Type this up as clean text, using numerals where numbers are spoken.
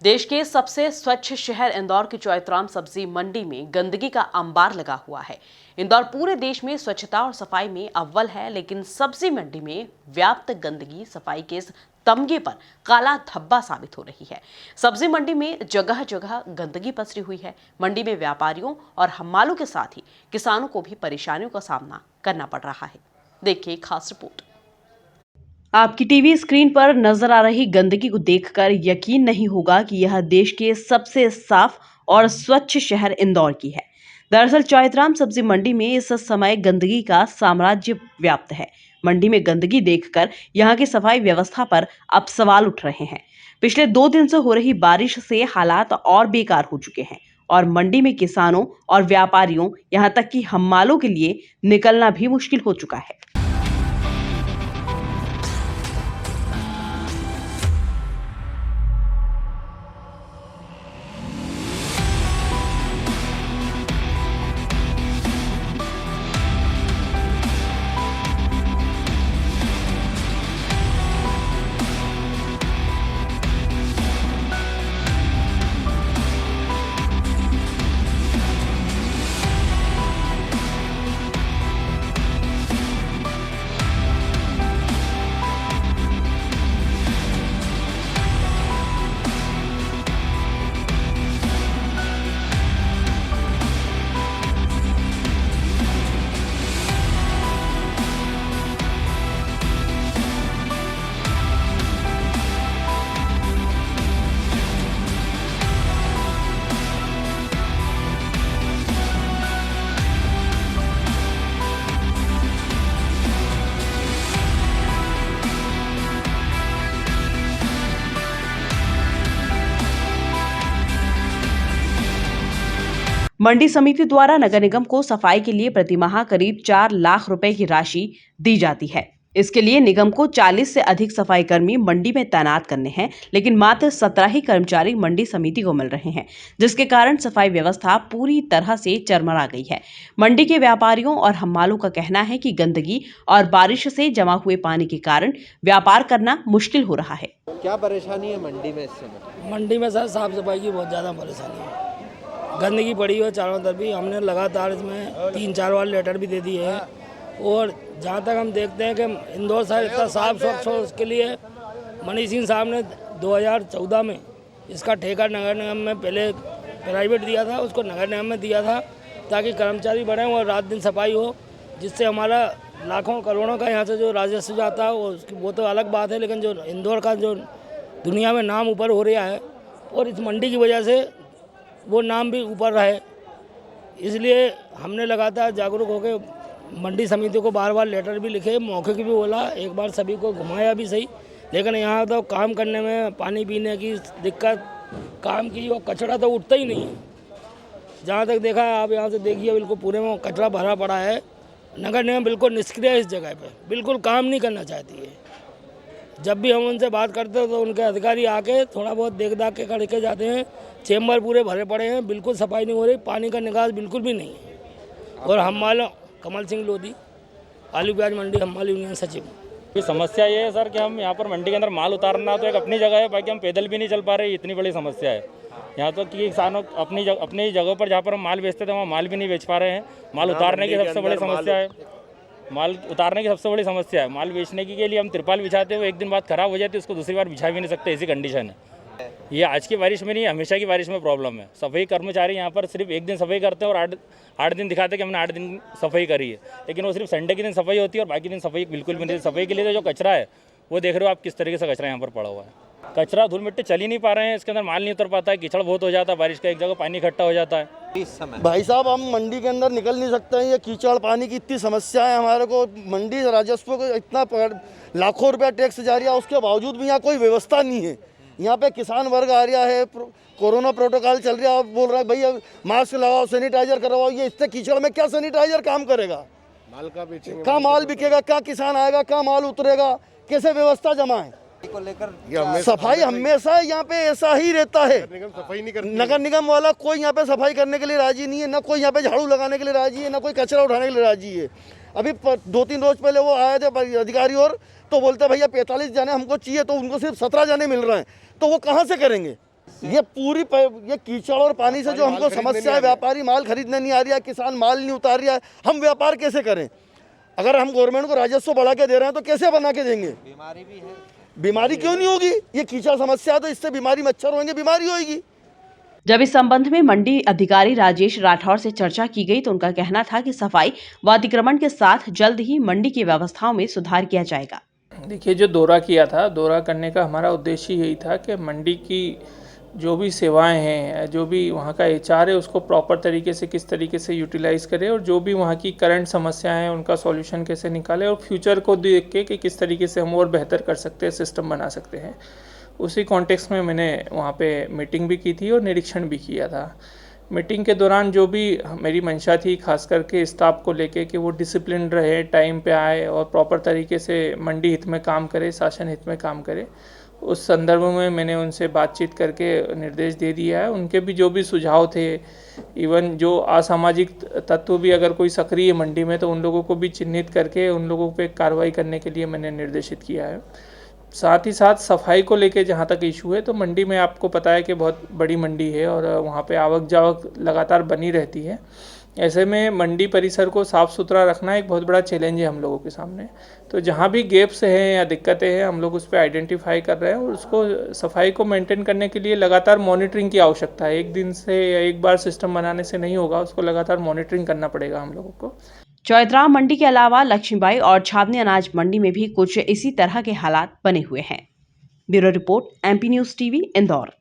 देश के सबसे स्वच्छ शहर इंदौर की चौइथराम सब्जी मंडी में गंदगी का अंबार लगा हुआ है। इंदौर पूरे देश में स्वच्छता और सफाई में अव्वल है, लेकिन सब्जी मंडी में व्याप्त गंदगी सफाई के इस तमगे पर काला धब्बा साबित हो रही है। सब्जी मंडी में जगह जगह गंदगी पसरी हुई है। मंडी में व्यापारियों और हम्मालों के साथ ही किसानों को भी परेशानियों का सामना करना पड़ रहा है। देखिए खास रिपोर्ट। आपकी टीवी स्क्रीन पर नजर आ रही गंदगी को देखकर यकीन नहीं होगा कि यह देश के सबसे साफ और स्वच्छ शहर इंदौर की है। दरअसल चौइथराम सब्जी मंडी में इस समय गंदगी का साम्राज्य व्याप्त है। मंडी में गंदगी देखकर यहां की सफाई व्यवस्था पर अब सवाल उठ रहे हैं। पिछले 2 दिन से हो रही बारिश से हालात और बेकार हो चुके हैं और मंडी में किसानों और व्यापारियों यहां तक कि हम्मालों के लिए निकलना भी मुश्किल हो चुका है। मंडी समिति द्वारा नगर निगम को सफाई के लिए प्रतिमाह करीब 4 लाख रुपए की राशि दी जाती है। इसके लिए निगम को 40 से अधिक सफाई कर्मी मंडी में तैनात करने हैं, लेकिन मात्र 17 ही कर्मचारी मंडी समिति को मिल रहे हैं, जिसके कारण सफाई व्यवस्था पूरी तरह से चरमरा गई है। मंडी के व्यापारियों और हम्मालों का कहना है कि गंदगी और बारिश से जमा हुए पानी के कारण व्यापार करना मुश्किल हो रहा है। क्या परेशानी है मंडी में इस समय? मंडी में सर साफ सफाई की बहुत ज़्यादा परेशानी है। गंदगी पड़ी है चारों तरफ भी। हमने लगातार इसमें 3-4 बार लेटर भी दे दिए हैं और जहाँ तक हम देखते हैं कि इंदौर शहर इतना साफ स्वच्छ हो, उसके लिए मनीष सिंह साहब ने 2014 में इसका ठेका नगर निगम में पहले प्राइवेट दिया था, उसको नगर निगम में दिया था ताकि कर्मचारी बढ़ें और रात दिन सफाई हो, जिससे हमारा लाखों करोड़ों का यहाँ से जो राजस्व जाता है वो तो अलग बात है, लेकिन जो इंदौर का जो दुनिया में नाम ऊपर हो रहा है और इस मंडी की वजह से वो नाम भी ऊपर रहे, इसलिए हमने लगातार जागरूक होकर मंडी समिति को बार बार लेटर भी लिखे, मौके की भी बोला, एक बार सभी को घुमाया भी सही, लेकिन यहाँ तो काम करने में पानी पीने की दिक्कत, काम की और कचरा तो उठता ही नहीं है। जहाँ तक देखा है आप यहाँ से देखिए, बिल्कुल पूरे में कचरा भरा पड़ा है। नगर निगम बिल्कुल निष्क्रिय है इस जगह पे, बिल्कुल काम नहीं करना चाहती है। जब भी हम उनसे बात करते हैं तो उनके अधिकारी आके थोड़ा बहुत देख दाख के करके जाते हैं। चेम्बर पूरे भरे पड़े हैं, बिल्कुल सफाई नहीं हो रही, पानी का निकास बिल्कुल भी नहीं है। और हम्माल कमल सिंह लोधी, आलू प्याज मंडी हम्माल यूनियन सचिव। ये समस्या ये है सर कि हम यहाँ पर मंडी के अंदर माल उतारना तो एक अपनी जगह है, बाकी हम पैदल भी नहीं चल पा रहे, इतनी बड़ी समस्या है। यहाँ तो कि किसानों अपनी जगह पर जहाँ पर हम माल बेचते थे वहाँ माल भी नहीं बेच पा रहे हैं। माल उतारने की सबसे बड़ी समस्या है, माल बेचने के लिए हम तिरपाल बिछाते हैं, वो एक दिन बाद खराब हो जाती है, उसको दूसरी बार बिछा भी नहीं सकते, ऐसी कंडीशन है। ये आज की बारिश में नहीं, हमेशा की बारिश में प्रॉब्लम है। सफाई कर्मचारी यहाँ पर सिर्फ एक दिन सफाई करते हैं और 8 दिन दिखाते हैं कि हमने 8 दिन सफाई करी है, लेकिन वो सिर्फ संडे के दिन सफाई होती है और बाकी दिन सफाई बिल्कुल भी नहीं। सफाई के लिए जो कचरा है वो देख रहे हो आप किस तरीके से कचरा यहाँ पर पड़ा हुआ है। कचरा धूल मिट्टी चल ही नहीं पा रहे हैं, इसके अंदर माल नहीं उतर पाता है, कीचड़ बहुत हो जाता है, बारिश का एक जगह पानी इकट्ठा हो जाता है। इस समय भाई साहब हम मंडी के अंदर निकल नहीं सकते हैं, ये कीचड़ पानी की इतनी समस्या है हमारे को। मंडी राजस्व को इतना लाखों रुपया टैक्स जारी है, उसके बावजूद भी यहाँ कोई व्यवस्था नहीं है। यहाँ पे किसान वर्ग आ रहा है, कोरोना प्रोटोकॉल चल रहा है, बोल रहा है भैया मास्क लगाओ, सैनिटाइजर करवाओ। ये इतने कीचड़ में क्या सैनिटाइजर काम करेगा? माल का बेचेंगे, क्या माल बिकेगा, क्या किसान आएगा, क्या माल उतरेगा, कैसे व्यवस्था जमा है? को लेकर सफाई हमेशा यहाँ पे ऐसा ही रहता है। सफाई नहीं करती, नगर निगम वाला कोई यहाँ पे सफाई करने के लिए राजी नहीं है, ना कोई यहाँ पे झाड़ू लगाने के लिए राजी है, ना कोई कचरा उठाने के लिए राजी है। अभी 2-3 रोज पहले वो आए थे अधिकारी और तो बोलते भैया 45 जाने हमको चाहिए, तो उनको सिर्फ 17 जाने मिल रहे हैं, तो वो कहाँ से करेंगे? ये ये कीचड़ और पानी से जो हमको समस्या है, व्यापारी माल खरीदने नहीं आ रहा है, किसान माल नहीं उतार रहा है, हम व्यापार कैसे करें? अगर हम गवर्नमेंट को राजस्व बढ़ा के दे रहे हैं तो कैसे बना के देंगे? बीमारी भी है। बीमारी क्यों नहीं होगी? ये कीचड़ समस्या है तो इससे बीमारी, मच्छर होंगे, बीमारी होगी। जब इस संबंध में मंडी अधिकारी राजेश राठौर से चर्चा की गई तो उनका कहना था कि सफाई व अतिक्रमण के साथ जल्द ही मंडी की व्यवस्थाओं में सुधार किया जाएगा। देखिए, जो दौरा किया था, दौरा करने का हमारा उद्देश्य यही था कि मंडी की जो भी सेवाएं हैं, जो भी वहाँ का एचआर है, उसको प्रॉपर तरीके से किस तरीके से यूटिलाइज़ करें और जो भी वहाँ की करंट समस्याएं हैं उनका सॉल्यूशन कैसे निकालें और फ्यूचर को देख के कि किस तरीके से हम और बेहतर कर सकते हैं, सिस्टम बना सकते हैं। उसी कॉन्टेक्स्ट में मैंने वहाँ पे मीटिंग भी की थी और निरीक्षण भी किया था। मीटिंग के दौरान जो भी मेरी मंशा थी, खास करके स्टाफ को लेके कि वो डिसिप्लिन रहे, टाइम पे आए और प्रॉपर तरीके से मंडी हित में काम करे, शासन हित में काम करे, उस संदर्भ में मैंने उनसे बातचीत करके निर्देश दे दिया है। उनके भी जो भी सुझाव थे, इवन जो असामाजिक तत्व भी अगर कोई सक्रिय मंडी में, तो उन लोगों को भी चिन्हित करके उन लोगों पे कार्रवाई करने के लिए मैंने निर्देशित किया है। साथ ही साथ सफाई को लेके जहाँ तक इशू है, तो मंडी में आपको पता है कि बहुत बड़ी मंडी है और वहाँ पे आवक जावक लगातार बनी रहती है। ऐसे में मंडी परिसर को साफ़ सुथरा रखना एक बहुत बड़ा चैलेंज है हम लोगों के सामने। तो जहाँ भी गैप्स हैं या दिक्कतें हैं, हम लोग उस पर आइडेंटिफाई कर रहे हैं और उसको सफाई को मेंटेन करने के लिए लगातार मॉनिटरिंग की आवश्यकता है। एक दिन से या एक बार सिस्टम बनाने से नहीं होगा, उसको लगातार मॉनिटरिंग करना पड़ेगा हम लोगों को। चौइथराम मंडी के अलावा लक्ष्मीबाई और छावनी अनाज मंडी में भी कुछ इसी तरह के हालात बने हुए हैं। Bureau report, MP news TV, Indore.